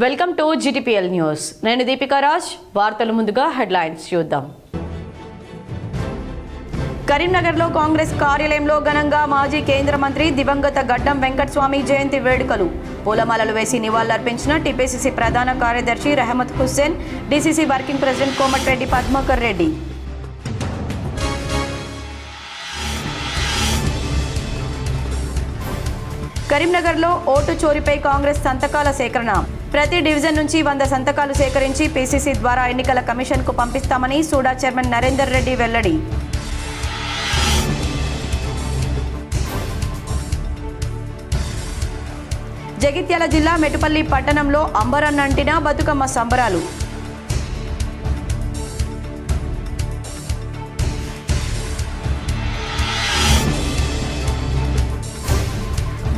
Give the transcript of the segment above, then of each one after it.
Welcome to GTPL news. నేను దీపికా రాజ్. వార్తల ముందుగా హెడ్లైన్స్ చూద్దాం. కరీంనగర్లో కాంగ్రెస్ కార్యాలయంలో ఘనంగా మాజీ కేంద్ర మంత్రి దివంగత గడ్డం వెంకటస్వామి జయంతి వేడుకలు. పూలమాలలు వేసి నివాళులర్పించిన టీపీసీసీ ప్రధాన కార్యదర్శి Rahmat Hussain, DCC working president Komatireddy Padmakar Reddy. కరీంనగర్లో ఓటు చోరీపై కాంగ్రెస్ సంతకాల సేకరణ. ప్రతి డివిజన్ నుంచి 100 సంతకాలు సేకరించి పీసీసీ ద్వారా ఎన్నికల కమిషన్కు పంపిస్తామని సూడా చైర్మన్ నరేందర్ రెడ్డి వెల్లడి. జగిత్యాల జిల్లా మెటుపల్లి పట్టణంలో అంబరన్నంటిన బతుకమ్మ సంబరాలు.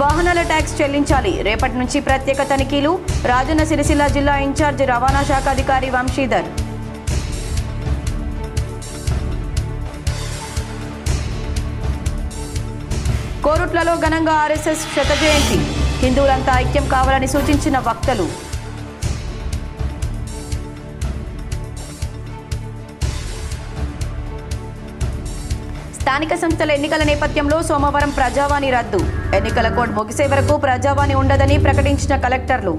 వాహనాల ట్యాక్స్ చెల్లించాలి, రేపటి నుంచి ప్రత్యేక తనిఖీలు. రాజన్న సిరిసిల్ల జిల్లా ఇన్ఛార్జ్ రవాణా శాఖ అధికారి వంశీధర్. కోరుట్లలో ఘనంగా ఆర్ఎస్ఎస్ శత జయంతి. హిందువులంతా ఐక్యం కావాలని సూచించిన వక్తలు. స్థానిక సంస్థల ఎన్నికల నేపథ్యంలో సోమవారం ప్రజావాణి రద్దు. ఎన్నికల కోడ్ ముగిసే వరకు ప్రజావాణి ఉండదని ప్రకటించిన కలెక్టర్లు.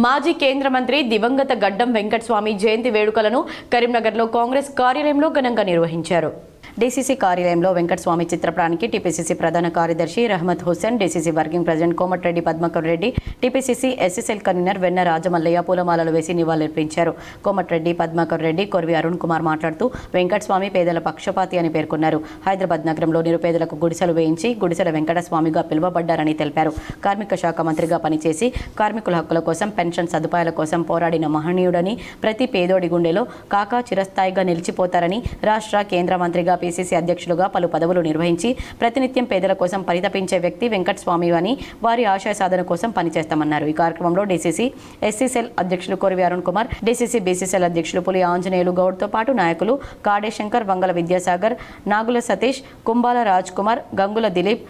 మాజీ కేంద్ర మంత్రి దివంగత గడ్డం వెంకటస్వామి జయంతి వేడుకలను కరీంనగర్లో కాంగ్రెస్ కార్యాలయంలో ఘనంగా నిర్వహించారు. డీసీసీ కార్యాలయంలో వెంకటస్వామి చిత్రపటానికి టీపీసీసీ ప్రధాన కార్యదర్శి Rahmat Hussain, DCC working president Komatireddy Padmakar Reddy, TPCC SSL convener వెన్న రాజమల్లయ్య పూలమాలలు వేసి నివాళులర్పించారు. కోమటిరెడ్డి పద్మాకర్ రెడ్డి, కొర్వి అరుణ్ కుమార్ మాట్లాడుతూ వెంకటస్వామి పేదల పక్షపాతి అని పేర్కొన్నారు. హైదరాబాద్ నగరంలో నిరుపేదలకు గుడిసెలు వేయించి గుడిసెల వెంకటస్వామిగా పిలువబడ్డారని తెలిపారు. కార్మిక శాఖ మంత్రిగా పనిచేసి కార్మికుల హక్కుల కోసం, పెన్షన్ సదుపాయాల కోసం పోరాడిన మహనీయుడని, ప్రతి పేదోడి గుండెలో కాకా చిరస్థాయిగా నిలిచిపోతారని, రాష్ట్ర కేంద్ర మంత్రిగా పీసీసీ అధ్యక్షులుగా పలు పదవులు నిర్వహించి ప్రతినిత్యం పేదల కోసం పరితపించే వ్యక్తి వెంకటస్వామి అని, వారి ఆశయ సాధన కోసం పనిచేస్తామన్నారు. ఈ కార్యక్రమంలో డీసీసీ ఎస్సీసెల్ అధ్యక్షులు కొరివి అరుణ్ కుమార్, డీసీసీ బీసీసీఎల్ అధ్యక్షులు పులి ఆంజనేయులు గౌడ్తో పాటు నాయకులు కాడే శంకర్, వంగల విద్యాసాగర్, నాగుల సతీష్, కుంబాల రాజ్ కుమార్, గంగుల దిలీప్,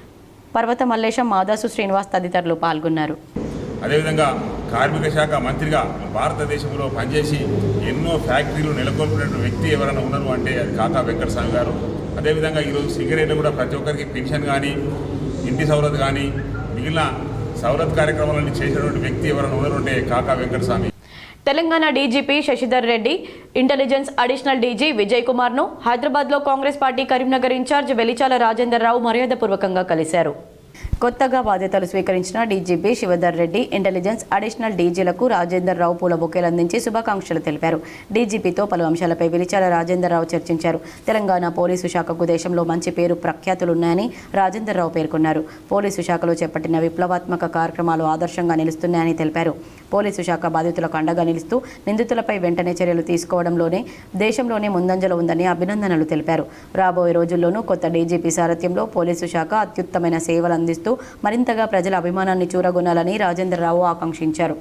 పర్వత మల్లేశం, మాదాసు శ్రీనివాస్ తదితరులు పాల్గొన్నారు. అదేవిధంగా కార్మిక శాఖ మంత్రిగా భారతదేశంలో పనిచేసి ఎన్నో ఫ్యాక్టరీలు నెలకొల్పిన వ్యక్తి ఎవరైనా ఉన్నారు అంటే అది కాకా వెంకటస్వామి గారు. అదేవిధంగా ఈరోజు సిగరెట్లు కూడా ప్రతి ఒక్కరికి పెన్షన్ కానీ, ఇంటి సౌలత్ కానీ, మిగిలిన సౌలత్ కార్యక్రమాలన్నీ చేసినటువంటి వ్యక్తి ఎవరైనా ఉన్నారు అంటే Kaka Venkataswamy. Telangana DGP Sasidhar Reddy, intelligence additional DG Vijay కుమార్ను హైదరాబాద్లో కాంగ్రెస్ పార్టీ కరీంనగర్ ఇన్ఛార్జ్ వెలిచాల రాజేందర్ రావు మర్యాదపూర్వకంగా కలిశారు. కొత్తగా బాధ్యతలు స్వీకరించిన DGP Shivadhar Reddy, intelligence additional డీజీలకు రాజేందర్ రావు పూల బొకేలు అందించి శుభాకాంక్షలు తెలిపారు. డీజీపీతో పలు అంశాలపై వెలిచాల రాజేందర్ రావు చర్చించారు. తెలంగాణ పోలీసు శాఖకు దేశంలో మంచి పేరు ప్రఖ్యాతులున్నాయని రాజేందర్ రావు పేర్కొన్నారు. పోలీసు శాఖలో చేపట్టిన విప్లవాత్మక కార్యక్రమాలు ఆదర్శంగా నిలుస్తున్నాయని తెలిపారు. పోలీసు శాఖ బాధితులకు అండగా నిలుస్తూ నిందితులపై వెంటనే చర్యలు తీసుకోవడంలోనే దేశంలోనే ముందంజలో ఉందని అభినందనలు తెలిపారు. రాబోయే రోజుల్లోనూ కొత్త డీజీపీ సారథ్యంలో పోలీసు శాఖ అత్యుత్తమైన సేవలు అందిస్తూ మరింతగా ప్రజల అభిమానాన్ని చూరగొనాలని రాజేంద్రరావు ఆకాంక్షించారు.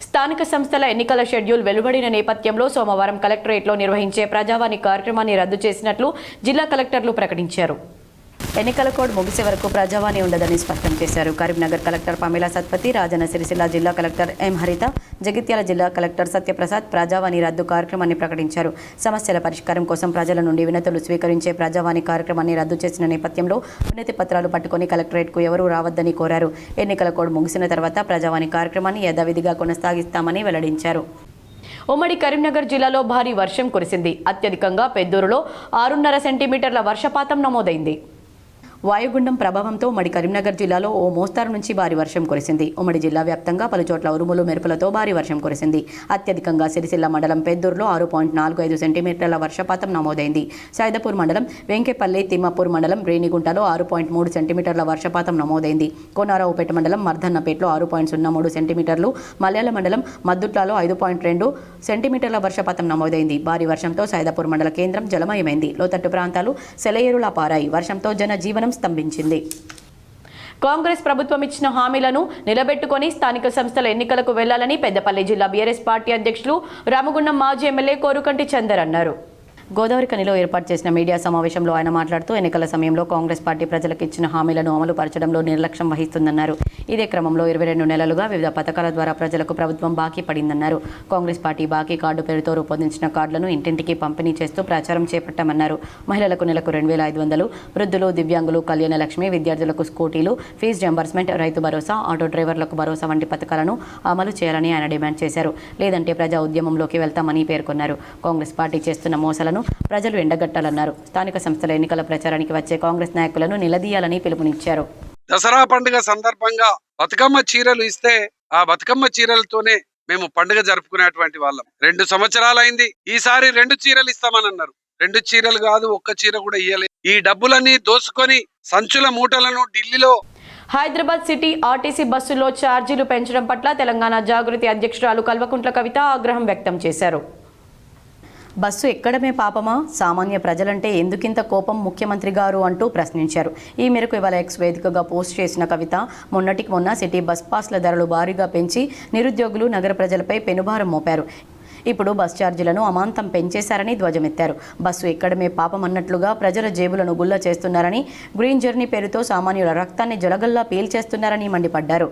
స్థానిక సంస్థల ఎన్నికల షెడ్యూల్ వెలువడిన నేపథ్యంలో సోమవారం కలెక్టరేట్లో నిర్వహించే ప్రజావాణి కార్యక్రమాన్ని రద్దు చేసినట్లు జిల్లా కలెక్టర్లు ప్రకటించారు. ఎన్నికల కోడ్ ముగిసే వరకు ప్రజావాణి ఉండదని స్పష్టం చేశారు. కరీంనగర్ కలెక్టర్ పమేలా సత్పతి, రాజన్న సిరిసిల్ల జిల్లా కలెక్టర్ ఎం హరిత, జగిత్యాల జిల్లా కలెక్టర్ సత్యప్రసాద్ ప్రజావాణి రద్దు కార్యక్రమాన్ని ప్రకటించారు. సమస్యల పరిష్కారం కోసం ప్రజల నుండి వినతులు స్వీకరించే ప్రజావాణి కార్యక్రమాన్ని రద్దు చేసిన నేపథ్యంలో వినతి పత్రాలు పట్టుకుని కలెక్టరేట్కు ఎవరూ రావద్దని కోరారు. ఎన్నికల కోడ్ ముగిసిన తర్వాత ప్రజావాణి కార్యక్రమాన్ని యథావిధిగా కొనసాగిస్తామని వెల్లడించారు. ఉమ్మడి కరీంనగర్ జిల్లాలో భారీ వర్షం కురిసింది. అత్యధికంగా పెద్దూరులో 6.5 సెంటీమీటర్ల వర్షపాతం నమోదైంది. వాయుగుండం ప్రభావంతో ఉమ్మడి కరీంనగర్ జిల్లాలో ఓ మోస్తారు నుంచి భారీ వర్షం కురిసింది. ఉమ్మడి జిల్లా వ్యాప్తంగా పలుచోట్ల ఉరుములు మెరుపులతో భారీ వర్షం కురిసింది. అత్యధికంగా సిరిసిల్ల మండలం పెద్దూరులో 6.45 సెంటీమీటర్ల వర్షపాతం నమోదైంది. సైదాపూర్ మండలం, వెంకేపల్లి, తిమ్మాపూర్ మండలం, రేణిగుంటలో 6.3 సెంటీమీటర్ల వర్షపాతం నమోదైంది. కోనారావుపేట మండలం మర్దన్నపేటలో 6.03 సెంటీమీటర్లు, మల్యాల మండలం మద్దుట్లలో 5.2 సెంటీమీటర్ల వర్షపాతం నమోదైంది. భారీ వర్షంతో సైదాపూర్ మండల కేంద్రం జలమయమైంది. లోతట్టు ప్రాంతాలు సెలయేరులా పారాయి. వర్షంతో జనజీవనం స్తంభించింది. కాంగ్రెస్ ప్రభుత్వం ఇచ్చిన హామీలను నిలబెట్టుకొని స్థానిక సంస్థల ఎన్నికలకు వెళ్లాలని పెద్దపల్లి జిల్లా బీఆర్ఎస్ పార్టీ అధ్యక్షులు రామగుండం మాజీ ఎమ్మెల్యే కోరుకంటి చందర్ అన్నారు. గోదావరి ఖనిలో ఏర్పాటు చేసిన మీడియా సమావేశంలో ఆయన మాట్లాడుతూ ఎన్నికల సమయంలో కాంగ్రెస్ పార్టీ ప్రజలకు ఇచ్చిన హామీలను అమలు పరచడంలో నిర్లక్ష్యం వహిస్తుందన్నారు. ఇదే క్రమంలో 22 నెలలుగా వివిధ పథకాల ద్వారా ప్రజలకు ప్రభుత్వం బాకీ పడిందన్నారు. కాంగ్రెస్ పార్టీ బాకీ కార్డు పేరుతో రూపొందించిన కార్డులను ఇంటింటికి పంపిణీ చేస్తూ ప్రచారం చేపట్టామన్నారు. మహిళలకు నెలకు 2,500, వృద్ధులు, దివ్యాంగులు కళ్యాణ లక్ష్మి, విద్యార్థులకు స్కూటీలు, fee reimbursement, Rythu Bharosa, auto డ్రైవర్లకు భరోసా వంటి పథకాలను అమలు చేయాలని ఆయన డిమాండ్ చేశారు. లేదంటే ప్రజా ఉద్యమంలోకి వెళ్తామని పేర్కొన్నారు. కాంగ్రెస్ పార్టీ చేస్తున్న మోసాలను ప్రజలు ఎండగట్టాలన్నారు. స్థానిక సంస్థల ఎన్నికల ప్రచారానికి వచ్చే కాంగ్రెస్ నాయకులను నిలదీయాలని పిలుపునిచ్చారు. దసరా పండుగ సందర్భంగా బతుకమ్మ చీరలు ఇస్తే ఆ బతుకమ్మ చీరలతోనే మేము పండుగ జరుపుకునేటువంటి వాళ్ళం. 2 సంవత్సరాలైంది. ఈసారి 2 చీరలు ఇస్తామని అన్నారు. 2 చీరలు కాదు, 1 చీర కూడా ఇయ్యలేదు. ఈ డబ్బులన్నీ దోసుకొని సంచుల మూటలను ఢిల్లీలో హైదరాబాద్ సిటీ ఆర్టీసీ బస్సులో ఛార్జీలు పెంచడం పట్ల తెలంగాణ జాగృతి అధ్యక్షురాలు కల్వకుంట్ల కవిత ఆగ్రహం వ్యక్తం చేశారు. బస్సు ఎక్కడమే పాపమా, సామాన్య ప్రజలంటే ఎందుకింత కోపం ముఖ్యమంత్రి గారు అంటూ ప్రశ్నించారు. ఈ మేరకు ఇవాళ ఎక్స్ వేదికగా పోస్ట్ చేసిన కవిత, మొన్నటికి మొన్న సిటీ బస్ పాస్ల ధరలు భారీగా పెంచి నిరుద్యోగులు, నగర ప్రజలపై పెనుభారం మోపారు. ఇప్పుడు బస్ ఛార్జీలను అమాంతం పెంచేశారని ధ్వజమెత్తారు. బస్సు ఎక్కడమే పాపం అన్నట్లుగా ప్రజల జేబులను గుల్ల చేస్తున్నారని, గ్రీన్ జర్నీ పేరుతో సామాన్యుల రక్తాన్ని జలగల్లా పీల్చేస్తున్నారని మండిపడ్డారు.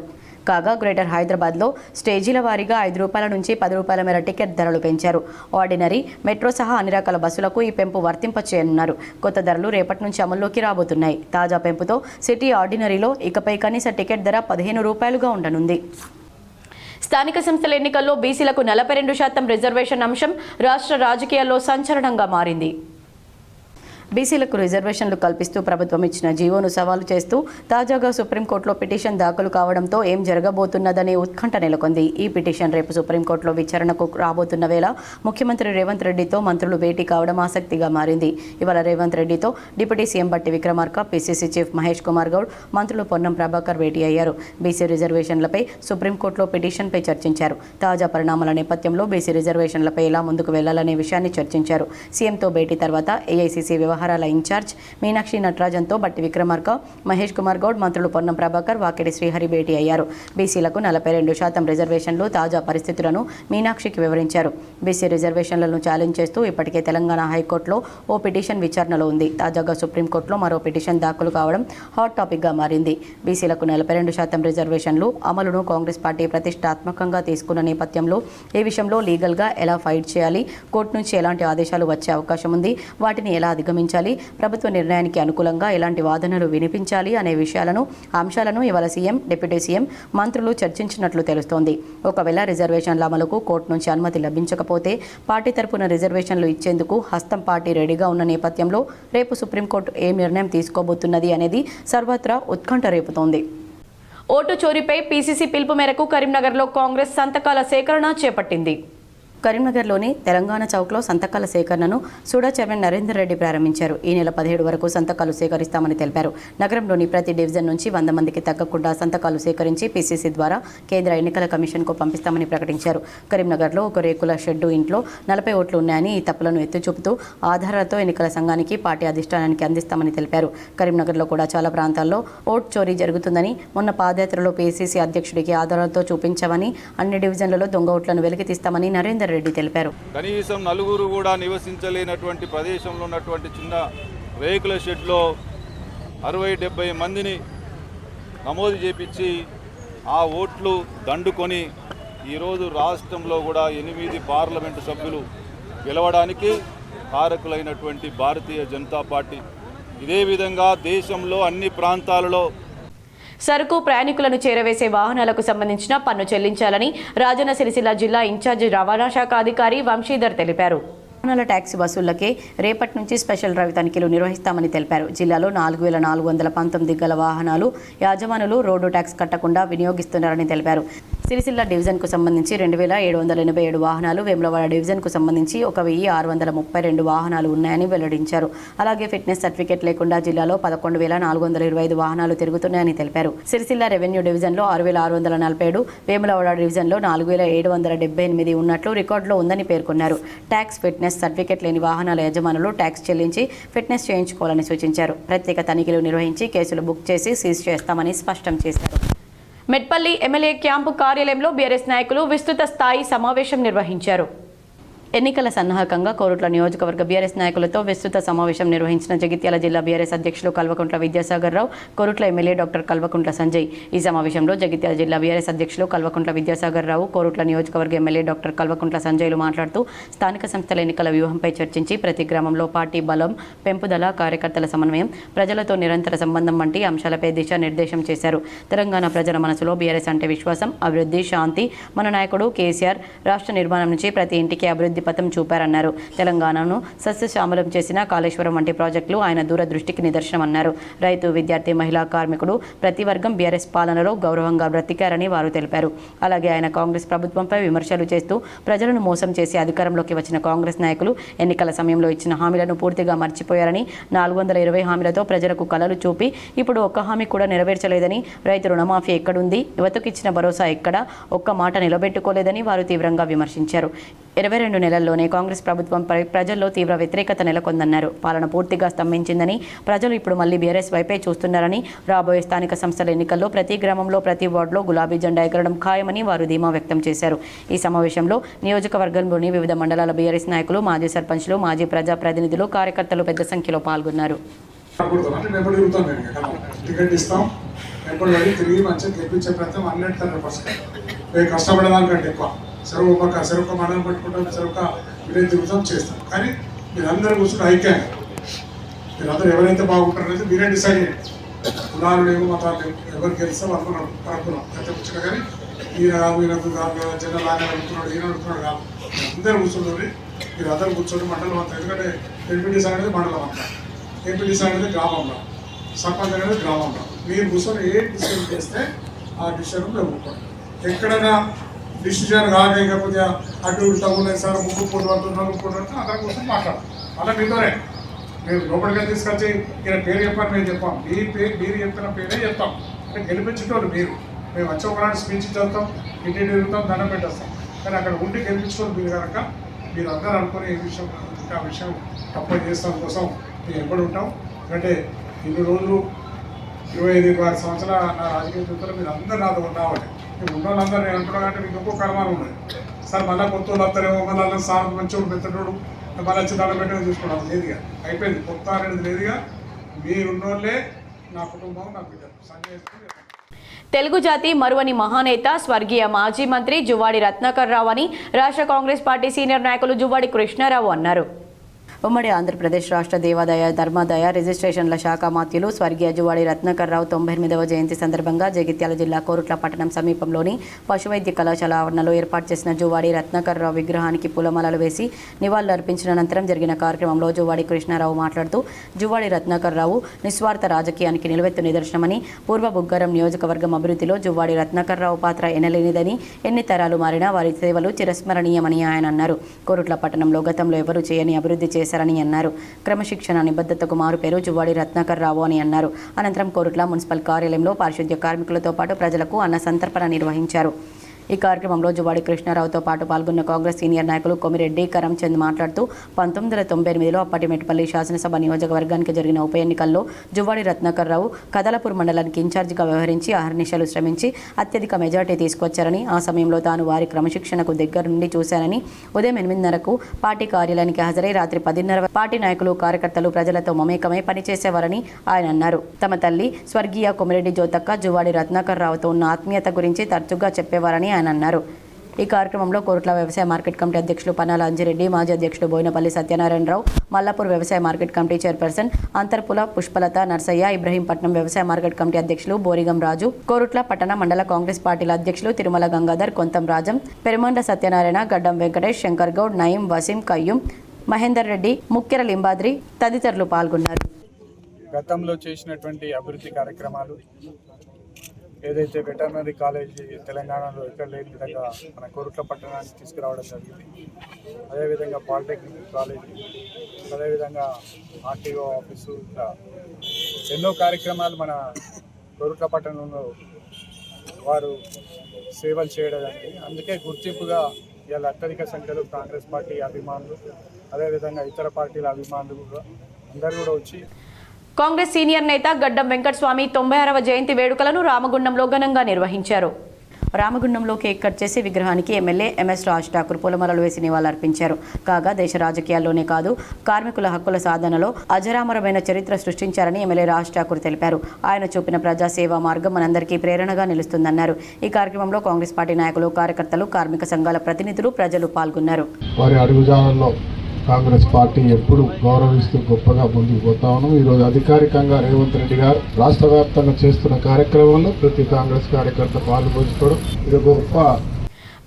కాగా గ్రేటర్ హైదరాబాద్లో స్టేజీల వారీగా 5 రూపాయల నుంచి 10 రూపాయల మేర టికెట్ ధరలు పెంచారు. ఆర్డినరీ, మెట్రో సహా అన్ని రకాల బస్సులకు ఈ పెంపు వర్తింపచేయనున్నారు. కొత్త ధరలు రేపటి నుంచి అమల్లోకి రాబోతున్నాయి. తాజా పెంపుతో సిటీ ఆర్డినరీలో ఇకపై కనీస టికెట్ ధర 15 రూపాయలుగా ఉండనుంది. స్థానిక సంస్థల ఎన్నికల్లో బీసీలకు 42% రిజర్వేషన్ అంశం రాష్ట్ర రాజకీయాల్లో సంచలనంగా మారింది. బీసీలకు రిజర్వేషన్లు కల్పిస్తూ ప్రభుత్వం ఇచ్చిన జీవోను సవాలు చేస్తూ తాజాగా సుప్రీంకోర్టులో పిటిషన్ దాఖలు కావడంతో ఏం జరగబోతున్నదనే ఉత్కంఠ నెలకొంది. ఈ పిటిషన్ రేపు సుప్రీంకోర్టులో విచారణకు రాబోతున్న వేళ ముఖ్యమంత్రి రేవంత్ రెడ్డితో మంత్రులు భేటీ కావడం ఆసక్తిగా మారింది. ఇవాళ రేవంత్ రెడ్డితో డిప్యూటీ సీఎం బట్టి విక్రమార్క, పీసీసీ చీఫ్ మహేష్ కుమార్ గౌడ్, మంత్రులు పొన్నం ప్రభాకర్ భేటీ అయ్యారు. బీసీ రిజర్వేషన్లపై సుప్రీంకోర్టులో పిటిషన్పై చర్చించారు. తాజా పరిణామాల నేపథ్యంలో బీసీ రిజర్వేషన్లపై ఎలా ముందుకు వెళ్లాలనే విషయాన్ని చర్చించారు. సీఎంతో భేటీ తర్వాత ఏఐసీసీ వ్యవహారాల ఇన్ఛార్జ్ మీనాక్షి నటరాజన్తో బట్టి విక్రమార్క, మహేష్ కుమార్ గౌడ్, మంత్రులు పొన్నం ప్రభాకర్, వాకిడి శ్రీహరి భేటీ అయ్యారు. బీసీలకు 42% రిజర్వేషన్లు తాజా పరిస్థితులను మీనాక్షికి వివరించారు. బీసీ రిజర్వేషన్లను ఛాలెంజ్ చేస్తూ ఇప్పటికే తెలంగాణ హైకోర్టులో ఓ పిటిషన్ విచారణలో ఉంది. తాజాగా సుప్రీంకోర్టులో మరో పిటిషన్ దాఖలు కావడం హాట్ టాపిక్గా మారింది. బీసీలకు 42% రిజర్వేషన్లు అమలును కాంగ్రెస్ పార్టీ ప్రతిష్టాత్మకంగా తీసుకున్న నేపథ్యంలో ఈ విషయంలో లీగల్గా ఎలా ఫైట్ చేయాలి, కోర్టు నుంచి ఎలాంటి ఆదేశాలు వచ్చే అవకాశం ఉంది, వాటిని ఎలా అధిగమించాలి, ప్రభుత్వ నిర్ణయానికి అనుకూలంగా ఎలాంటి వాదనలు వినిపించాలి అనే అంశాలను ఇవాళ సీఎం, డిప్యూటీ సీఎం, మంత్రులు చర్చించినట్లు తెలుస్తోంది. ఒకవేళ రిజర్వేషన్ల అమలుకు కోర్టు నుంచి అనుమతి లభించకపోతే పార్టీ తరపున రిజర్వేషన్లు ఇచ్చేందుకు హస్తం పార్టీ రెడీగా ఉన్న నేపథ్యంలో రేపు సుప్రీంకోర్టు ఏం నిర్ణయం తీసుకోబోతున్నది అనేది సర్వత్రా ఉత్కంఠ రేపుతోంది. ఓటు చోరీపై పీసీసీ పిలుపు మేరకు కరీంనగర్లో కాంగ్రెస్ సంతకాల సేకరణ చేపట్టింది. కరీంనగర్లోని తెలంగాణ చౌక్లో సంతకాల సేకరణను సూడా చైర్మన్ నరేందర్ రెడ్డి ప్రారంభించారు. ఈ నెల 17 వరకు సంతకాలు సేకరిస్తామని తెలిపారు. నగరంలోని ప్రతి డివిజన్ నుంచి 100 మందికి తగ్గకుండా సంతకాలు సేకరించి పీసీసీ ద్వారా కేంద్ర ఎన్నికల కమిషన్కు పంపిస్తామని ప్రకటించారు. కరీంనగర్లో ఒక రేకుల షెడ్డు ఇంట్లో 40 ఓట్లు ఉన్నాయని, ఈ తప్పులను ఎత్తిచూపుతూ ఆధారాలతో ఎన్నికల సంఘానికి, పార్టీ అధిష్టానానికి అందిస్తామని తెలిపారు. కరీంనగర్లో కూడా చాలా ప్రాంతాల్లో ఓటు చోరీ జరుగుతుందని, మొన్న పాదయాత్రలో పీసీసీ అధ్యక్షుడికి ఆధారాలతో చూపించామని, అన్ని డివిజన్లలో దొంగ ఓట్లను వెలికితీస్తామని నరేందర్ రెడ్డి తెలిపారు. కనీసం నలుగురు కూడా నివసించలేనటువంటి ప్రదేశంలో ఉన్నటువంటి చిన్న రేకుల షెడ్లో 60-70 మందిని నమోదు చేపించి ఆ ఓట్లు దండుకొని ఈరోజు రాష్ట్రంలో కూడా 8 పార్లమెంటు సభ్యులు గెలవడానికి కారకులైనటువంటి భారతీయ జనతా పార్టీ. ఇదే విధంగా దేశంలో అన్ని ప్రాంతాలలో సరుకు ప్రయాణికులను చేరవేసే వాహనాలకు సంబంధించిన పన్ను చెల్లించాలని రాజన్న సిరిసిల్ల జిల్లా ఇన్ఛార్జి రవాణా శాఖ అధికారి వంశీధర్ తెలిపారు. వాహనాల ట్యాక్సీ వసూళ్లకే రేపటి నుంచి స్పెషల్ డ్రైవ్ తనిఖీలు నిర్వహిస్తామని తెలిపారు. జిల్లాలో 4,419 గల వాహనాలు యాజమానులు రోడ్డు ట్యాక్స్ కట్టకుండా వినియోగిస్తున్నారని తెలిపారు. సిరిసిల్ల డివిజన్కు సంబంధించి 2,787 వాహనాలు, వేములవాడ డివిజన్కు సంబంధించి 1,632 వాహనాలు ఉన్నాయని వెల్లడించారు. అలాగే ఫిట్నెస్ సర్టిఫికేట్ లేకుండా జిల్లాలో 11,425 వాహనాలు తిరుగుతున్నాయని తెలిపారు. సిరిసిల్ల రెవెన్యూ డివిజన్లో 6,647, వేములవాడ డివిజన్లో 4,778 ఉన్నట్లు రికార్డులో ఉందని పేర్కొన్నారు. ట్యాక్స్, ఫిట్నెస్ సర్టిఫికేట్ లేని వాహనాల యజమానులు ట్యాక్స్ చెల్లించి ఫిట్నెస్ చేయించుకోవాలని సూచించారు. ప్రత్యేక తనిఖీలు నిర్వహించి కేసులు బుక్ చేసి సీజ్ చేస్తామని స్పష్టం చేశారు. మెట్పల్లి ఎమ్మెల్యే క్యాంపు కార్యాలయంలో బీఆర్ఎస్ నాయకులు విస్తృత స్థాయి సమావేశం నిర్వహించారు. ఎన్నికల సన్నాహకంగా కోరుట్ల నియోజకవర్గ బీఆర్ఎస్ నాయకులతో విస్తృత సమావేశం నిర్వహించిన జగిత్యాల జిల్లా బీఆర్ఎస్ అధ్యక్షులు కల్వకుంట్ల విద్యాసాగర్ రావు, కోరుట్ల ఎమ్మెల్యే డాక్టర్ కల్వకుంట్ల సంజయ్. ఈ సమావేశంలో జగిత్యాల జిల్లా బీఆర్ఎస్ అధ్యక్షులు కల్వకుంట్ల విద్యాసాగర్ రావు, కోరుట్ల నియోజకవర్గ ఎమ్మెల్యే డాక్టర్ కల్వకుంట్ల సంజయ్లు మాట్లాడుతూ స్థానిక సంస్థల ఎన్నికల వ్యూహంపై చర్చించి ప్రతి గ్రామంలో పార్టీ బలం పెంపుదల, కార్యకర్తల సమన్వయం, ప్రజలతో నిరంతర సంబంధం వంటి అంశాలపై దిశానిర్దేశం చేశారు. తెలంగాణ ప్రజల మనసులో బీఆర్ఎస్ అంటే విశ్వాసం, అభివృద్ధి, శాంతి. మన నాయకుడు కేసీఆర్ రాష్ట్ర నిర్మాణం నుంచి ప్రతి ఇంటికి అభివృద్ధి పథం చూపారన్నారు. తెలంగాణను సస్యశ్యామలం చేసిన కాళేశ్వరం వంటి ప్రాజెక్టులు ఆయన దూరదృష్టికి నిదర్శనమన్నారు. రైతు, విద్యార్థి, మహిళా, కార్మికుడు ప్రతి వర్గం బీఆర్ఎస్ పాలనలో గౌరవంగా బ్రతికారని వారు తెలిపారు. అలాగే ఆయన కాంగ్రెస్ ప్రభుత్వంపై విమర్శలు చేస్తూ ప్రజలను మోసం చేసి అధికారంలోకి వచ్చిన కాంగ్రెస్ నాయకులు ఎన్నికల సమయంలో ఇచ్చిన హామీలను పూర్తిగా మర్చిపోయారని, 420 హామీలతో ప్రజలకు కలలు చూపి ఇప్పుడు ఒక్క హామీ కూడా నెరవేర్చలేదని, రైతు రుణమాఫీ ఎక్కడుంది, యువతకిచ్చిన భరోసా ఎక్కడా, ఒక్క మాట నిలబెట్టుకోలేదని వారు తీవ్రంగా విమర్శించారు. 22 నెలల్లోనే కాంగ్రెస్ ప్రభుత్వంపై ప్రజల్లో తీవ్ర వ్యతిరేకత నెలకొందన్నారు. పాలన పూర్తిగా స్తంభించిందని, ప్రజలు ఇప్పుడు మళ్లీ బీఆర్ఎస్ వైపే చూస్తున్నారని, రాబోయే స్థానిక సంస్థల ఎన్నికల్లో ప్రతి గ్రామంలో ప్రతి వార్డులో గులాబీ జెండా ఎగరడం ఖాయమని వారు ధీమా వ్యక్తం చేశారు. ఈ సమావేశంలో నియోజకవర్గంలోని వివిధ మండలాల బీఆర్ఎస్ నాయకులు, మాజీ సర్పంచ్లు, మాజీ ప్రజాప్రతినిధులు, కార్యకర్తలు పెద్ద సంఖ్యలో పాల్గొన్నారు. కష్టపడేదానికంటే ఎక్కువ చెరువు మండలం పెట్టుకుంటాం, చెరువు విలేజ్ తిరుగుతాం, చేస్తాం. కానీ మీరందరూ కూర్చుని ఐక్యంగా మీరందరూ ఎవరైతే బాగుంటారనేది మీరే డిసైడ్ చేయండి. కులాలు లేవు, మతాలు లేవు, ఎవరు గెలిస్తాం అనుకున్నాం ఎంత కూర్చున్నా. కానీ ఈయన జనరల్ ఆయన అడుగుతున్నాడు, ఈయన అడుగుతున్నాడు కాదు. అందరూ కూర్చుంటుంది. మీరు అందరూ కూర్చోండి మండలం అంతా. ఎందుకంటే ఎంపీటీసీ అనేది మండలం అంతా, ఎంపీటీసీ అనేది గ్రామంలో, సర్పంచ్ అనేది గ్రామంలో. మీరు కూర్చొని ఏ డిసిషన్ చేస్తే ఆ డిసిషన్ మేము ఒప్పుకోండి. ఎక్కడైనా డిసిషన్ కాకపోతే అటు ఇటు తగ్గున్నాయి సార్, ముగ్గు పూట పడుతున్నారు, అందరం కోసం మాట్లాడాలి. అలా మీతోనే మేము లోపలిగా తీసుకొచ్చి ఈయన పేరు చెప్పాను, మేము చెప్పాం. మీరు చెప్పిన పేరే చెప్తాం. అంటే గెలిపించేటోళ్ళు మీరు. మేము వచ్చి ఒకనాడు స్పీచ్ చదువుతాం, ఇంటి తిరుగుతాం, దండం పెట్టేస్తాం. కానీ అక్కడ ఉండి గెలిపించుకోవాలి మీరు కనుక మీరు అందరూ అనుకుని ఏ విషయం ఆ విషయం తప్పని చేస్తాం కోసం మేము ఎప్పుడు ఉంటాం. ఎందుకంటే ఇన్ని రోజులు 25-26 సంవత్సరాల నా రాజకీయ జీవితంలో మీరు అందరూ నాతో రావాలి. మీరు ఉన్న వాళ్ళందరూ నేను అంటున్నా అంటే మీకు ఇంకో కలమానం ఉన్నది సార్. మళ్ళీ కొత్త వాళ్ళు వస్తారేమో, మళ్ళీ సార్ మంచోడు పెద్దోడు మళ్ళీ వచ్చి దండ పెట్టేది చూసుకోవడం లేదుగా, అయిపోయింది. కొత్త అనేది లేదుగా. మీరున్నోళ్ళే నా కుటుంబం, నా బిడ్డలు. సంజయ్ తెలుగు జాతి మరువని మహానేత స్వర్గీయ మాజీ మంత్రి జువ్వాడి రత్నాకర్ రావు అని రాష్ట్ర కాంగ్రెస్ పార్టీ సీనియర్ నాయకులు జువ్వాడి కృష్ణారావు అన్నారు. ఉమ్మడి ఆంధ్రప్రదేశ్ రాష్ట్ర దేవాదాయ, ధర్మాదాయ, రిజిస్ట్రేషన్ల శాఖ మాత్యులు స్వర్గీయ జువ్వాడి రత్నాకర్ రావు 98వ జయంతి సందర్భంగా జగిత్యాల జిల్లా కోరుట్ల పట్టణం సమీపంలోని పశువైద్య కళాశాల ఆవరణలో ఏర్పాటు చేసిన జువ్వాడి రత్నాకర్ రావు విగ్రహానికి పూలమాలలు వేసి నివాళులర్పించిన అనంతరం జరిగిన కార్యక్రమంలో జువ్వాడి కృష్ణారావు మాట్లాడుతూ, జువ్వాడి రత్నాకర్ రావు నిస్వార్థ రాజకీయానికి నిలువెత్తు నిదర్శనమని, పూర్వ బుగ్గరం నియోజకవర్గం అభివృద్ధిలో జువ్వాడి రత్నాకర్ రావు పాత్ర ఎనలేనిదని, ఎన్ని తరాలు మారినా వారి సేవలు చిరస్మరణీయమని ఆయన అన్నారు. కోరుట్ల పట్టణంలో గతంలో ఎవరూ చేయని అభివృద్ధి చేశారని అన్నారు. క్రమశిక్షణ, నిబద్ధతకు మారుపేరు జువ్వాడి రత్నాకర్ రావు అని అన్నారు. అనంతరం కోరుట్ల మున్సిపల్ కార్యాలయంలో పారిశుద్ధ్య కార్మికులతో పాటు ప్రజలకు అన్న సంతర్పణ నిర్వహించారు. ఈ కార్యక్రమంలో జువ్వాడి కృష్ణారావుతో పాటు పాల్గొన్న కాంగ్రెస్ సీనియర్ నాయకులు కొమిరెడ్డి కరంచంద్ మాట్లాడుతూ, 1998లో అప్పటి మెట్పల్లి శాసనసభ నియోజకవర్గానికి జరిగిన ఉప ఎన్నికల్లో జువ్వాడి రత్నాకర్ రావు కదలపూర్ మండలానికి ఇన్ఛార్జిగా వ్యవహరించి అహర్నిశలు శ్రమించి అత్యధిక మెజార్టీ తీసుకొచ్చారని, ఆ సమయంలో తాను వారి క్రమశిక్షణకు దగ్గర నుండి చూశానని, ఉదయం 8:30కు పార్టీ కార్యాలయానికి హాజరై రాత్రి 10:30 పార్టీ నాయకులు, కార్యకర్తలు ప్రజలతో మమేకమై పనిచేసేవారని ఆయన అన్నారు. తమ తల్లి స్వర్గీయ కొమిరెడ్డి జ్యోతక్క జువ్వాడి రత్నాకర్ రావుతో ఉన్న ఆత్మీయత గురించి తరచుగా చెప్పేవారని ఆయన అన్నారు. ఈ కార్యక్రమంలో కోరుట్ల వ్యవసాయ మార్కెట్ కమిటీ అధ్యక్షులు పన్నాల అంజిరెడ్డి, మాజీ అధ్యక్షుడు బోయినపల్లి సత్యనారాయణరావు, మల్లాపూర్ వ్యవసాయ market committee chairperson అంతర్పుల Pushpalatha Narsaiah, Ibrahimpatnam వ్యవసాయ మార్కెట్ కమిటీ అధ్యక్షులు బోరిగం రాజు, కోరుట్ల పట్టణ మండల కాంగ్రెస్ పార్టీల అధ్యక్షులు తిరుమల గంగాధర్, కొంతం రాజం, పెరుమండ సత్యనారాయణ, గడ్డం వెంకటేష్, శంకర్ గౌడ్, నయీం, వసీం, కయ్యూం, మహేందర్ రెడ్డి, ముక్కెర లింబాద్రి తదితరులు పాల్గొన్నారు. గతంలో చేసినటువంటి అభివృద్ధి కార్యక్రమాలు ఏదైతే వెటర్నరీ కాలేజ్ తెలంగాణలో ఎక్కడ లేని విధంగా మన కోరుట్ల పట్టణానికి తీసుకురావడం జరిగింది. అదేవిధంగా పాలిటెక్నిక్ కాలేజ్, అదేవిధంగా ఆర్టీఓ ఆఫీసు, ఇంకా ఎన్నో కార్యక్రమాలు మన కోరుట్ల పట్టణంలో వారు సేవలు చేయడం జరిగింది. అందుకే గుర్తింపుగా ఇవాళ అత్యధిక సంఖ్యలో కాంగ్రెస్ పార్టీ అభిమానులు, అదేవిధంగా ఇతర పార్టీల అభిమానులు కూడా అందరూ కూడా వచ్చి కాంగ్రెస్ సీనియర్ నేత గడ్డం వెంకటస్వామి 96వ జయంతి వేడుకలను రామగుండంలో ఘనంగా నిర్వహించారు. రామగుండంలో కేక్ కట్ చేసి విగ్రహానికి ఎమ్మెల్యే ఎంఎస్ రాజ్ ఠాకూర్ పూలమాలలు వేసి నివాళులర్పించారు. కాగా దేశ రాజకీయాల్లోనే కాదు కార్మికుల హక్కుల సాధనలో అజరామరమైన చరిత్ర సృష్టించారని ఎమ్మెల్యే రాజ్ ఠాకూర్ తెలిపారు. ఆయన చూపిన ప్రజాసేవా మార్గం మనందరికీ ప్రేరణగా నిలుస్తుందన్నారు. ఈ కార్యక్రమంలో కాంగ్రెస్ పార్టీ నాయకులు, కార్యకర్తలు, కార్మిక సంఘాల ప్రతినిధులు, ప్రజలు పాల్గొన్నారు. వారి అడుగుజాడల్లో కాంగ్రెస్ పార్టీ ఎప్పుడు గౌరవిస్తూ గొప్పగా ముందుకు పోతా ఉన్నాం. ఈరోజు అధికారికంగా రేవంత్ రెడ్డి గారు రాష్ట్ర వ్యాప్తంగా చేస్తున్న కార్యక్రమంలో ప్రతి కాంగ్రెస్ కార్యకర్త పాల్గొంచుకోవడం ఇది గొప్ప.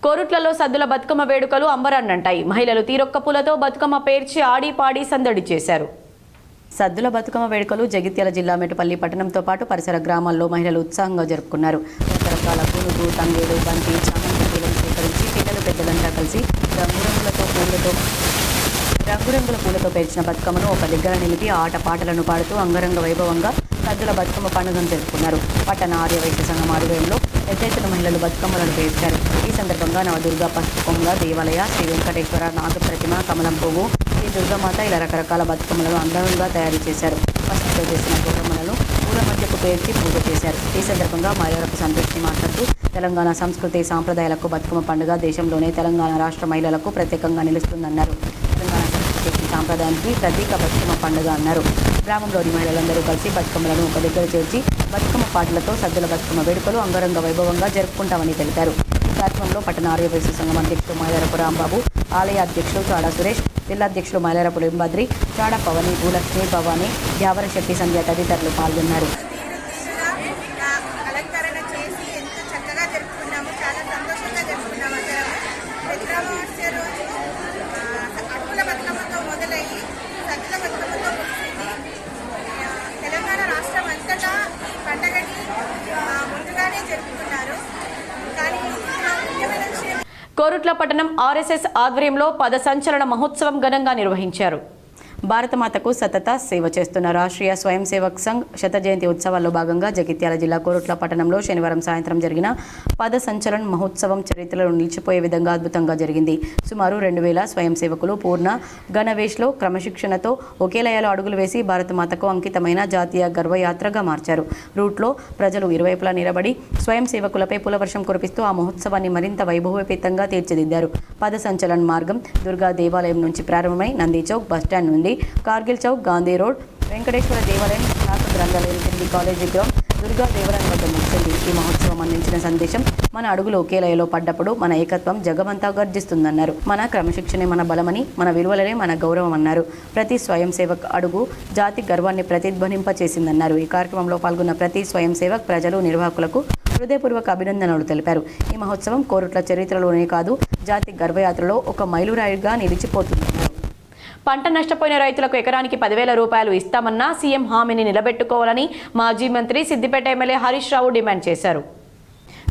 కోరుట్లలో సద్దుల బతుకమ్మ వేడుకలు అంబరాన్నంటాయి. మహిళలు తీరొక్క పూలతో బతుకమ్మ పేర్చి ఆడి పాడి సందడి చేశారు. సద్దుల బతుకమ్మ వేడుకలు జగిత్యాల జిల్లా మెటుపల్లి పట్టణంతో పాటు పరిసర గ్రామాల్లో మహిళలు ఉత్సాహంగా జరుపుకున్నారు. రకరకాల పునుగు, తంగేడు, బంతి, చామంతి పూలను సేకరించి పిల్లలు పెద్దలంతా కలిసి రంగురంగుల పూలతో పేర్చిన బతుకమ్మను ఒక దగ్గర నిలిపి ఆట పాటలను పాడుతూ అంగరంగ వైభవంగా సద్దుల బతుకమ్మ పండుగను జరుపుకున్నారు. పట్టణ ఆర్యవైశ్య సంఘం ఆధ్వర్యంలో పెద్ద ఎత్తున మహిళలు బతుకమ్మలను పేర్చారు. ఈ సందర్భంగా నవదుర్గ, పసుపు కొంగ, దేవాలయ, శ్రీ వెంకటేశ్వర, నాగప్రతిమ, కమలం పువ్వు, శ్రీ దుర్గామాత ఇలా రకరకాల బతుకమ్మలను అందంగా తయారు చేశారు. పసుపుతో చేసిన గౌరమ్మలను పూల మధ్యకు పేర్చి పూజ చేశారు. ఈ సందర్భంగా మహిళలకు సంతృప్తి మాట్లాడుతూ తెలంగాణ సంస్కృతి సాంప్రదాయాలకు బతుకమ్మ పండుగ దేశంలోనే తెలంగాణ రాష్ట్ర మహిళలకు ప్రత్యేకంగా నిలుస్తుందన్నారు. తెలంగాణ సంస్కృతి సాంప్రదాయానికి ప్రతీక బతుకమ్మ పండుగ అన్నారు. గ్రామంలోని మహిళలందరూ కలిసి బతుకమ్మలను ఒక దగ్గర చేర్చి బతుకమ్మ పాటలతో సద్దుల బతుకమ్మ వేడుకలు అంగరంగ వైభవంగా జరుపుకుంటామని తెలిపారు. ఈ కార్యక్రమంలో పట్టణ ఆర్యవైశ్య సంఘం అధ్యక్షుడు మైలారపు రాంబాబు, ఆలయ అధ్యక్షులు చాడా సురేష్, జిల్లా అధ్యక్షులు మైలారపు లింబద్రి, చాడా పవని, భూలక్ష్మి, భవాని, జావర శెట్టి, సంధ్య తదితరులు పాల్గొన్నారు. కోరుట్ల పట్టణం ఆర్ఎస్ఎస్ ఆధ్వర్యంలో పద సంచలన మహోత్సవం ఘనంగా నిర్వహించారు. భారతమాతకు సతత సేవ చేస్తున్న రాష్ట్రీయ స్వయం సేవక్ సంఘ్ శత జయంతి ఉత్సవాల్లో భాగంగా జగిత్యాల జిల్లా కోరుట్ల పట్టణంలో శనివారం సాయంత్రం జరిగిన పద సంచలన్ మహోత్సవం చరిత్రలో నిలిచిపోయే విధంగా అద్భుతంగా జరిగింది. సుమారు 2000 స్వయం సేవకులు పూర్ణ గణవేష్లో క్రమశిక్షణతో ఒకే లయలో అడుగులు వేసి భారతమాతకు అంకితమైన జాతీయ గర్వయాత్రగా మార్చారు. రూట్లో ప్రజలు ఇరువైపులా నిలబడి స్వయం సేవకులపై పూలవర్షం కురిపిస్తూ ఆ మహోత్సవాన్ని మరింత వైభవోపేతంగా తీర్చిదిద్దారు. పద సంచలన్ మార్గం దుర్గా దేవాలయం నుంచి ప్రారంభమై నంది చౌక్, బస్టాండ్ నుండి కార్గిల్ చౌక్, గాంధీ రోడ్, వెంకటేశ్వర దేవాలయం, స్నాతక గ్రంథాలయం, కింది కాలేజీ గ్రౌండ్, దుర్గా దేవాలయం వద్ద ముగిసింది. ఈ మహోత్సవం అందించిన సందేశం మన అడుగులు ఒకే లయలో పడ్డప్పుడు మన ఏకత్వం జగమంతా గర్జిస్తుందన్నారు. మన క్రమశిక్షణే మన బలమని, మన విలువలనే మన గౌరవం అన్నారు. ప్రతి స్వయం సేవక్ అడుగు జాతి గర్వాన్ని ప్రతిధ్వనింపచేసిందన్నారు. ఈ కార్యక్రమంలో పాల్గొన్న ప్రతి స్వయం సేవక్, ప్రజలు, నిర్వాహకులకు హృదయపూర్వక అభినందనలు తెలిపారు. ఈ మహోత్సవం కోరుట్ల చరిత్రలోనే కాదు జాతి గర్వయాత్రలో ఒక మైలురాయిగా నిలిచిపోతుందన్నారు. పంట నష్టపోయిన రైతులకు ఎకరానికి 10,000 రూపాయలు ఇస్తామన్న సీఎం హామీని నిలబెట్టుకోవాలని మాజీ మంత్రి సిద్దిపేట ఎమ్మెల్యే హరీష్ రావు డిమాండ్ చేశారు.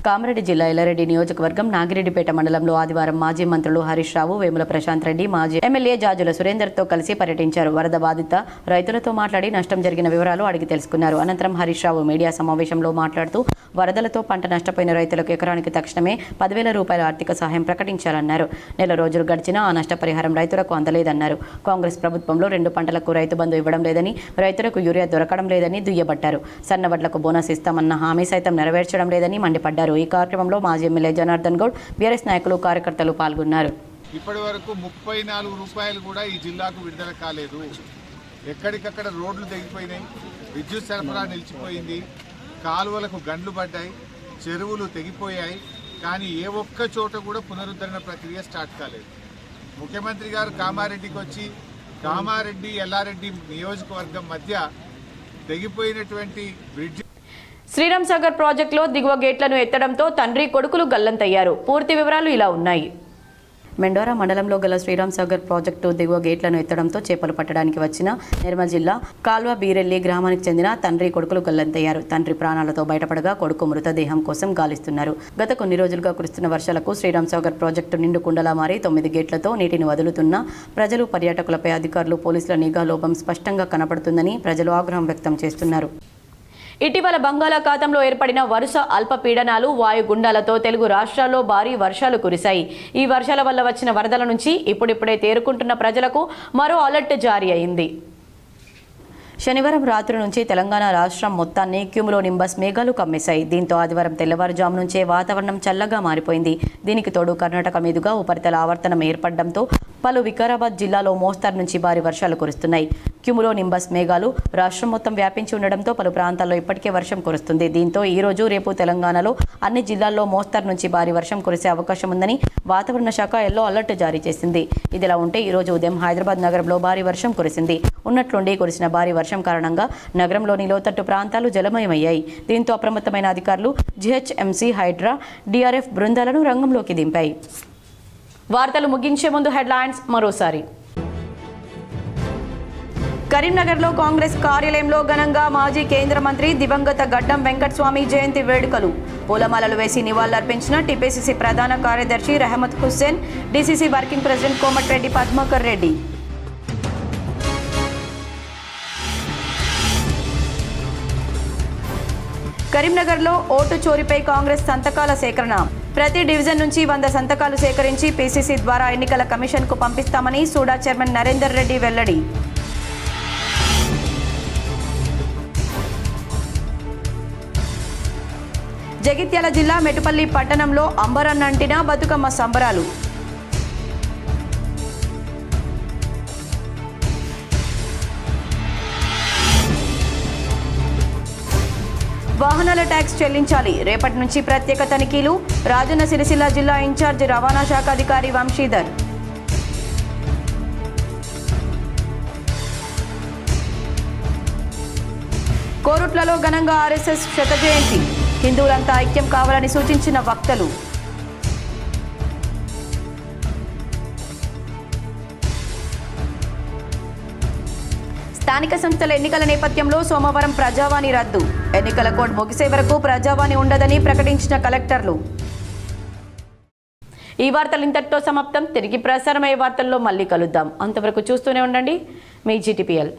కామారెడ్డి జిల్లా ఎల్లారెడ్డి నియోజకవర్గం నాగిరెడ్డిపేట మండలంలో ఆదివారం మాజీ మంత్రులు హరీష్ రావు, వేముల ప్రశాంత్ రెడ్డి, మాజీ ఎమ్మెల్యే జాజుల సురేందర్తో కలిసి పర్యటించారు. వరద బాధిత రైతులతో మాట్లాడి నష్టం జరిగిన వివరాలు అడిగి తెలుసుకున్నారు. అనంతరం హరీష్ రావు మీడియా సమావేశంలో మాట్లాడుతూ వరదలతో పంట నష్టపోయిన రైతులకు ఎకరానికి తక్షణమే 10,000 రూపాయల ఆర్థిక సహాయం ప్రకటించాలన్నారు. నెల రోజులు గడిచినా ఆ నష్టపరిహారం రైతులకు అందలేదన్నారు. కాంగ్రెస్ ప్రభుత్వంలో 2 పంటలకు రైతు బంధు ఇవ్వడం లేదని, రైతులకు యూరియా దొరకడం లేదని దుయ్యబట్టారు. సన్నవడ్లకు బోనస్ ఇస్తామన్న హామీ సైతం నెరవేర్చడం లేదని మండిపడ్డారు. ఈ కార్యక్రమంలో మాజీ ఎమ్మెల్యే జనార్దన్ గౌడ్, బీఆర్ఎస్ నాయకులు, కార్యకర్తలు పాల్గొన్నారు. ఇప్పటి వరకు 34 రూపాయలు కూడా ఈ జిల్లాకు విడుదల కాలేదు. ఎక్కడికక్కడ రోడ్లు తెగిపోయినాయి, విద్యుత్ సరఫరా నిలిచిపోయింది, కాలువలకు గండ్లు పడ్డాయి, చెరువులు తెగిపోయాయి. కానీ ఏ ఒక్క చోట కూడా పునరుద్ధరణ ప్రక్రియ స్టార్ట్ కాలేదు. ముఖ్యమంత్రి గారు కామారెడ్డికి వచ్చి కామారెడ్డి ఎల్లారెడ్డి నియోజకవర్గం మధ్య తెగిపోయినటువంటి బ్రిడ్జ్ శ్రీరామ్ సాగర్ ప్రాజెక్టులో దిగువ గేట్లను ఎత్తడంతో తండ్రి కొడుకులు గల్లంతయ్యారు. పూర్తి వివరాలు ఇలా ఉన్నాయి. మెండోరా మండలంలో గల శ్రీరామ్ సాగర్ ప్రాజెక్టు దిగువ గేట్లను ఎత్తడంతో చేపలు పట్టడానికి వచ్చిన నిర్మల్ జిల్లా కాల్వ బీరెల్లి గ్రామానికి చెందిన తండ్రి కొడుకులు గల్లంతయ్యారు. తండ్రి ప్రాణాలతో బయటపడగా కొడుకు మృతదేహం కోసం గాలిస్తున్నారు. గత కొన్ని రోజులుగా కురుస్తున్న వర్షాలకు శ్రీరామ్ సాగర్ ప్రాజెక్టు నిండు కుండలా మారి 9 గేట్లతో నీటిని వదులుతున్న ప్రజలు, పర్యాటకులపై అధికారులు, పోలీసుల నిఘా లోపం స్పష్టంగా కనపడుతుందని ప్రజలు ఆగ్రహం వ్యక్తం చేస్తున్నారు. ఇటీవల బంగాళాఖాతంలో ఏర్పడిన వరుస అల్పపీడనాలు, వాయుగుండాలతో తెలుగు రాష్ట్రాల్లో భారీ వర్షాలు కురిశాయి. ఈ వర్షాల వల్ల వచ్చిన వరదల నుంచి ఇప్పుడిప్పుడే తేరుకుంటున్న ప్రజలకు మరో అలర్ట్ జారీ అయింది. శనివారం రాత్రి నుంచి తెలంగాణ రాష్ట్రం మొత్తాన్ని క్యూములోనింబస్ మేఘాలు కమ్మేశాయి. దీంతో ఆదివారం తెల్లవారుజాము నుంచే వాతావరణం చల్లగా మారిపోయింది. దీనికి తోడు కర్ణాటక మీదుగా ఉపరితల ఆవర్తనం ఏర్పడడంతో పలు వికారాబాద్ జిల్లాలో మోస్తరు నుంచి భారీ వర్షాలు కురుస్తున్నాయి. క్యూములోనింబస్ మేఘాలు రాష్ట్రం మొత్తం వ్యాపించి ఉండడంతో పలు ప్రాంతాల్లో ఇప్పటికే వర్షం కురుస్తుంది. దీంతో ఈ రోజు రేపు తెలంగాణలో అన్ని జిల్లాల్లో మోస్తరు నుంచి భారీ వర్షం కురిసే అవకాశం ఉందని వాతావరణ శాఖ ఎల్లో అలర్ట్ జారీ చేసింది. ఇదిలా ఉంటే ఈ రోజు ఉదయం హైదరాబాద్ నగరంలో భారీ వర్షం కురిసింది. ఉన్నట్లుండి కురిసిన భారీ వర్షం కారణంగా నగరంలోని లోతట్టు ప్రాంతాలు జలమయమయ్యాయి. దీంతో అప్రమత్తమైన అధికారులు జిహెచ్ఎంసీ, హైడ్రా, డిఆర్ఎఫ్ బృందాలను రంగంలోకి దింపాయి. వార్తలు ముగించే ముందు హెడ్లైన్స్ మరోసారి. కరీంనగర్లో కాంగ్రెస్ కార్యాలయంలో ఘనంగా మాజీ కేంద్ర మంత్రి దివంగత గడ్డం వెంకటస్వామి జయంతి వేడుకలు. పూలమాలలు వేసి నివాళులర్పించిన టీపీసీసీ ప్రధాన కార్యదర్శి Rahmat Hussain, DCC working president Komatireddy Padmakar Reddy. కరీంనగర్లో ఓటు చోరీపై కాంగ్రెస్ సంతకాల సేకరణ. ప్రతి డివిజన్ నుంచి 100 సంతకాలు సేకరించి పీసీసీ ద్వారా ఎన్నికల కమిషన్కు పంపిస్తామని సూడా చైర్మన్ నరేందర్ రెడ్డి వెల్లడి. జగిత్యాల జిల్లా మెటుపల్లి పట్టణంలో అంబరన్నంటిన బతుకమ్మ సంబరాలు. వాహనాల ట్యాక్స్ చెల్లించాలి, రేపటి నుంచి ప్రత్యేక తనిఖీలు. రాజన్న సిరిసిల్ల జిల్లా ఇన్ఛార్జ్ రవాణా శాఖ అధికారి వంశీధర్. కోరుట్లలో ఘనంగా ఆర్ఎస్ఎస్ శత జయంతి. హిందువులంతా ఐక్యం కావాలని సూచించిన వక్తలు. స్థానిక సంస్థల ఎన్నికల నేపథ్యంలో సోమవారం ప్రజావాణి రద్దు. ఎన్నికల కోడ్ ముగిసే వరకు ప్రజావాణి ఉండదని ప్రకటించిన కలెక్టర్లు. ఈ వార్తలు ఇంతటితో సమాప్తం. తిరిగి ప్రసారమయ్యే వార్తల్లో మళ్ళీ కలుద్దాం. అంతవరకు చూస్తూనే ఉండండి మీ GTPL.